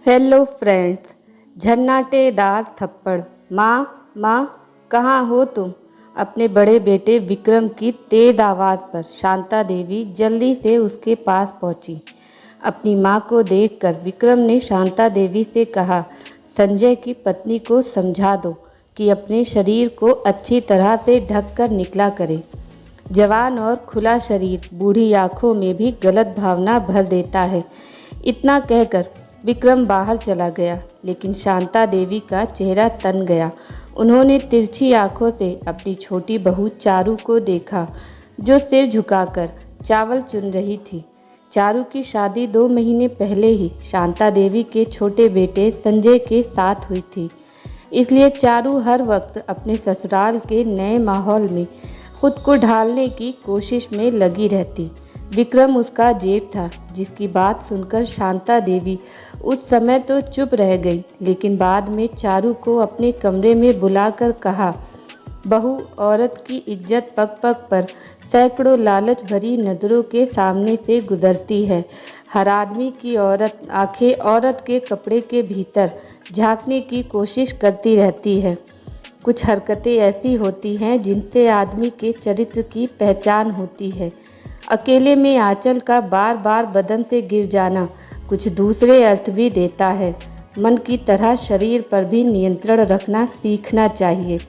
Hello friends. झन्नाटेदार थप्पड़। माँ माँ, कहाँ हो तुम? अपने बड़े बेटे विक्रम की तेज आवाज़ पर शांता देवी जल्दी से उसके पास पहुंची। अपनी माँ को देखकर विक्रम ने शांता देवी से कहा, संजय की पत्नी को समझा दो कि अपने शरीर को अच्छी तरह से ढक कर निकला करे। जवान और खुला शरीर बूढ़ी आंखों में भी गलत भावना भर देता है। इतना कहकर विक्रम बाहर चला गया, लेकिन शांता देवी का चेहरा तन गया। उन्होंने तिरछी आंखों से अपनी छोटी बहू चारू को देखा, जो सिर झुकाकर चावल चुन रही थी। चारू की शादी 2 महीने पहले ही शांता देवी के छोटे बेटे संजय के साथ हुई थी। इसलिए चारू हर वक्त अपने ससुराल के नए माहौल में खुद को ढालने की कोशिश में लगी रहती। विक्रम उसका जेठ था, जिसकी बात सुनकर शांता देवी उस समय तो चुप रह गई, लेकिन बाद में चारू को अपने कमरे में बुलाकर कहा, बहू औरत की इज्जत पग पग पर सैकड़ों लालच भरी नज़रों के सामने से गुजरती है। हर आदमी की आंखें औरत के कपड़े के भीतर झांकने की कोशिश करती रहती है। कुछ हरकतें ऐसी होती हैं जिनसे आदमी के चरित्र की पहचान होती है। अकेले में आंचल का बार बार बदन से गिर जाना कुछ दूसरे अर्थ भी देता है। मन की तरह शरीर पर भी नियंत्रण रखना सीखना चाहिए।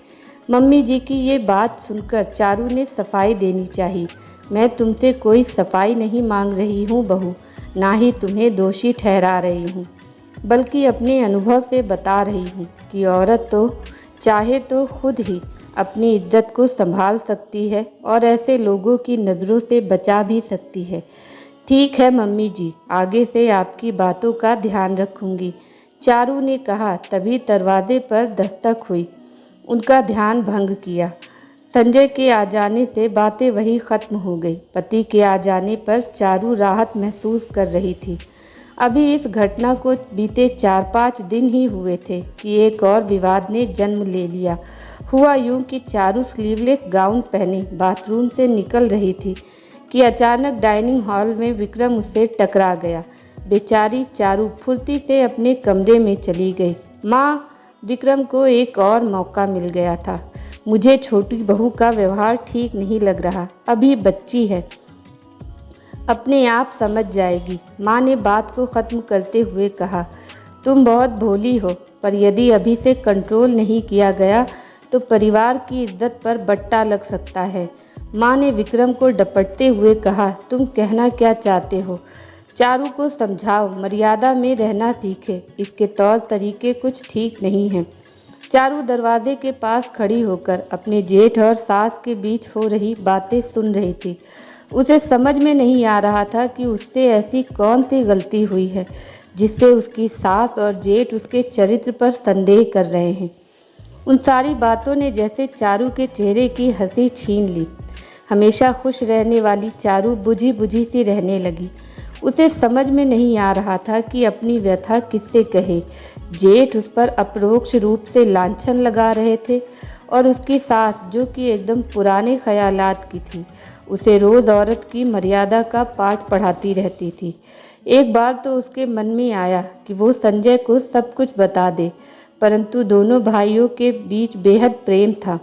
मम्मी जी की ये बात सुनकर चारू ने सफाई देनी चाहिए। मैं तुमसे कोई सफाई नहीं मांग रही हूँ बहू, ना ही तुम्हें दोषी ठहरा रही हूँ, बल्कि अपने अनुभव से बता रही हूँ कि औरत तो चाहे तो खुद ही अपनी इज्जत को संभाल सकती है और ऐसे लोगों की नज़रों से बचा भी सकती है। ठीक है मम्मी जी, आगे से आपकी बातों का ध्यान रखूंगी, चारू ने कहा। तभी दरवाजे पर दस्तक हुई। उनका ध्यान भंग किया। संजय के आ जाने से बातें वही खत्म हो गई। पति के आ जाने पर चारू राहत महसूस कर रही थी। अभी इस घटना को बीते 4-5 दिन ही हुए थे कि एक और विवाद ने जन्म ले लिया। हुआ यूं कि चारू स्लीवलेस गाउन पहने बाथरूम से निकल रही थी कि अचानक डाइनिंग हॉल में विक्रम उससे टकरा गया। बेचारी चारू फुर्ती से अपने कमरे में चली गई। माँ, विक्रम को एक और मौका मिल गया था। मुझे छोटी बहू का व्यवहार ठीक नहीं लग रहा, अभी बच्ची है, अपने आप समझ जाएगी, माँ ने बात को ख़त्म करते हुए कहा। तुम बहुत भोली हो, पर यदि अभी से कंट्रोल नहीं किया गया तो परिवार की इज्जत पर बट्टा लग सकता है, माँ ने विक्रम को डपटते हुए कहा। तुम कहना क्या चाहते हो? चारू को समझाओ, मर्यादा में रहना सीखे, इसके तौर तरीके कुछ ठीक नहीं हैं। चारू दरवाजे के पास खड़ी होकर अपने जेठ और सास के बीच हो रही बातें सुन रही थी। उसे समझ में नहीं आ रहा था कि उससे ऐसी कौन सी गलती हुई है जिससे उसकी सास और जेठ उसके चरित्र पर संदेह कर रहे हैं। उन सारी बातों ने जैसे चारू के चेहरे की हंसी छीन ली। हमेशा खुश रहने वाली चारू बुझी बुझी सी रहने लगी। उसे समझ में नहीं आ रहा था कि अपनी व्यथा किससे कहे। जेठ उस पर अपरोक्ष रूप से लांछन लगा रहे थे और उसकी सास, जो कि एकदम पुराने ख्यालात की थी, उसे रोज़ औरत की मर्यादा का पाठ पढ़ाती रहती थी। एक बार तो उसके मन में आया कि वो संजय को सब कुछ बता दे, परंतु दोनों भाइयों के बीच बेहद प्रेम था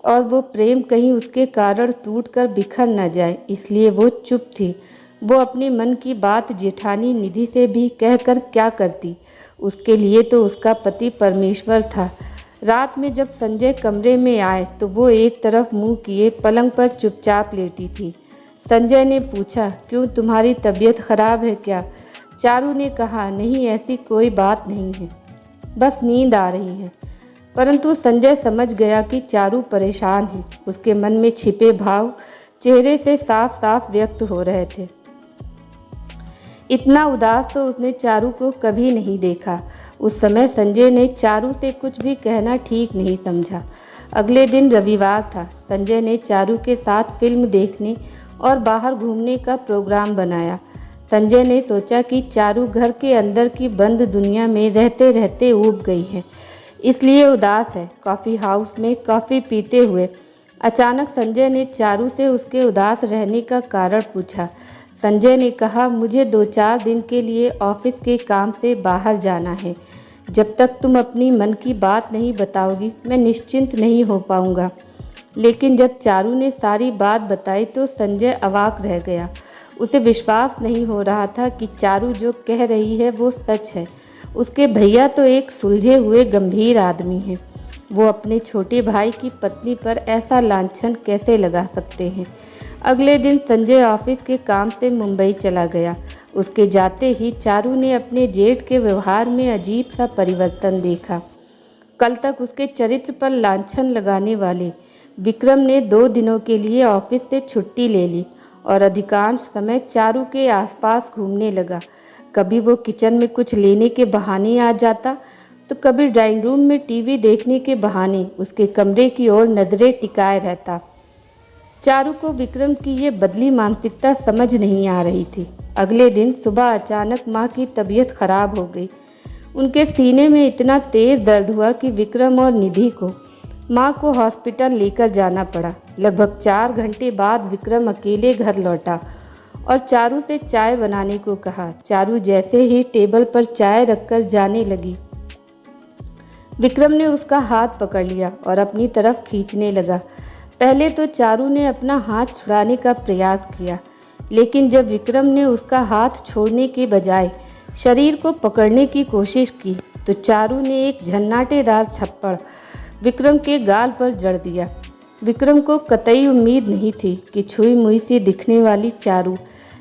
और वो प्रेम कहीं उसके कारण टूटकर बिखर न जाए, इसलिए वो चुप थी। वो अपने मन की बात जेठानी निधि से भी कहकर क्या करती? उसके लिए तो उसका पति परमेश्वर था। रात में जब संजय कमरे में आए तो वो एक तरफ मुंह किए पलंग पर चुपचाप लेटी थी। संजय ने पूछा, क्यों, तुम्हारी तबीयत खराब है क्या? चारू ने कहा, नहीं, ऐसी कोई बात नहीं है, बस नींद आ रही है। परंतु संजय समझ गया कि चारू परेशान है। उसके मन में छिपे भाव चेहरे से साफ साफ व्यक्त हो रहे थे। इतना उदास तो उसने चारू को कभी नहीं देखा। उस समय संजय ने चारू से कुछ भी कहना ठीक नहीं समझा। अगले दिन रविवार था। संजय ने चारू के साथ फिल्म देखने और बाहर घूमने का प्रोग्राम बनाया। संजय ने सोचा कि चारू घर के अंदर की बंद दुनिया में रहते रहते ऊब गई है, इसलिए उदास है। कॉफ़ी हाउस में कॉफ़ी पीते हुए अचानक संजय ने चारू से उसके उदास रहने का कारण पूछा। संजय ने कहा, मुझे 2-4 दिन के लिए ऑफिस के काम से बाहर जाना है। जब तक तुम अपनी मन की बात नहीं बताओगी मैं निश्चिंत नहीं हो पाऊंगा। लेकिन जब चारू ने सारी बात बताई तो संजय अवाक रह गया। उसे विश्वास नहीं हो रहा था कि चारू जो कह रही है वो सच है। उसके भैया तो एक सुलझे हुए गंभीर आदमी हैं। वो अपने छोटे भाई की पत्नी पर ऐसा लांछन कैसे लगा सकते हैं। अगले दिन संजय ऑफिस के काम से मुंबई चला गया। उसके जाते ही चारू ने अपने जेठ के व्यवहार में अजीब सा परिवर्तन देखा। कल तक उसके चरित्र पर लांछन लगाने वाले विक्रम ने 2 दिनों के लिए ऑफिस से छुट्टी ले ली और अधिकांश समय चारू के आसपास घूमने लगा। कभी वो किचन में कुछ लेने के बहाने आ जाता तो कभी ड्राइंग रूम में टीवी देखने के बहाने उसके कमरे की ओर नजरें टिकाए रहता। चारू को विक्रम की ये बदली मानसिकता समझ नहीं आ रही थी। अगले दिन सुबह अचानक माँ की तबीयत खराब हो गई। उनके सीने में इतना तेज दर्द हुआ कि विक्रम और निधि को माँ को हॉस्पिटल लेकर जाना पड़ा। लगभग 4 घंटे बाद विक्रम अकेले घर लौटा और चारू से चाय बनाने को कहा। चारू जैसे ही टेबल पर चाय रखकर जाने लगी, विक्रम ने उसका हाथ पकड़ लिया और अपनी तरफ खींचने लगा। पहले तो चारू ने अपना हाथ छुड़ाने का प्रयास किया, लेकिन जब विक्रम ने उसका हाथ छोड़ने के बजाय शरीर को पकड़ने की कोशिश की तो चारू ने एक झन्नाटेदार छप्पड़ विक्रम के गाल पर जड़ दिया। विक्रम को कतई उम्मीद नहीं थी कि छुई मुई सी दिखने वाली चारू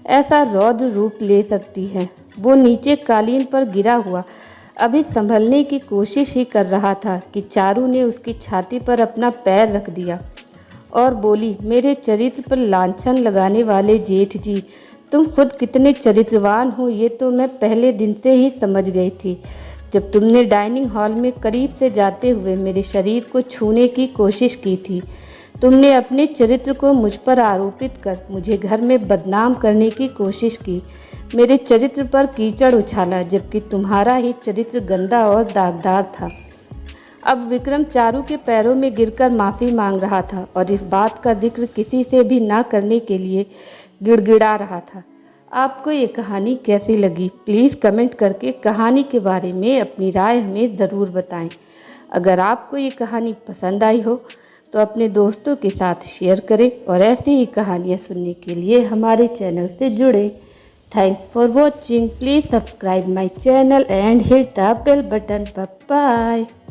ऐसा रौद्र रूप ले सकती है। वो नीचे कालीन पर गिरा हुआ अभी संभलने की कोशिश ही कर रहा था कि चारू ने उसकी छाती पर अपना पैर रख दिया और बोली, मेरे चरित्र पर लांछन लगाने वाले जेठ जी, तुम खुद कितने चरित्रवान हो ये तो मैं पहले दिन से ही समझ गई थी। जब तुमने डाइनिंग हॉल में करीब से जाते हुए मेरे शरीर को छूने की कोशिश की थी, तुमने अपने चरित्र को मुझ पर आरोपित कर मुझे घर में बदनाम करने की कोशिश की। मेरे चरित्र पर कीचड़ उछाला, जबकि तुम्हारा ही चरित्र गंदा और दागदार था। अब विक्रम चारू के पैरों में गिरकर माफ़ी मांग रहा था और इस बात का जिक्र किसी से भी ना करने के लिए गिड़गिड़ा रहा था। आपको ये कहानी कैसी लगी? प्लीज़ कमेंट करके कहानी के बारे में अपनी राय हमें ज़रूर बताएं। अगर आपको ये कहानी पसंद आई हो तो अपने दोस्तों के साथ शेयर करें और ऐसी ही कहानियाँ सुनने के लिए हमारे चैनल से जुड़ें। Thanks for watching. Please subscribe my channel and hit the bell button. Bye bye.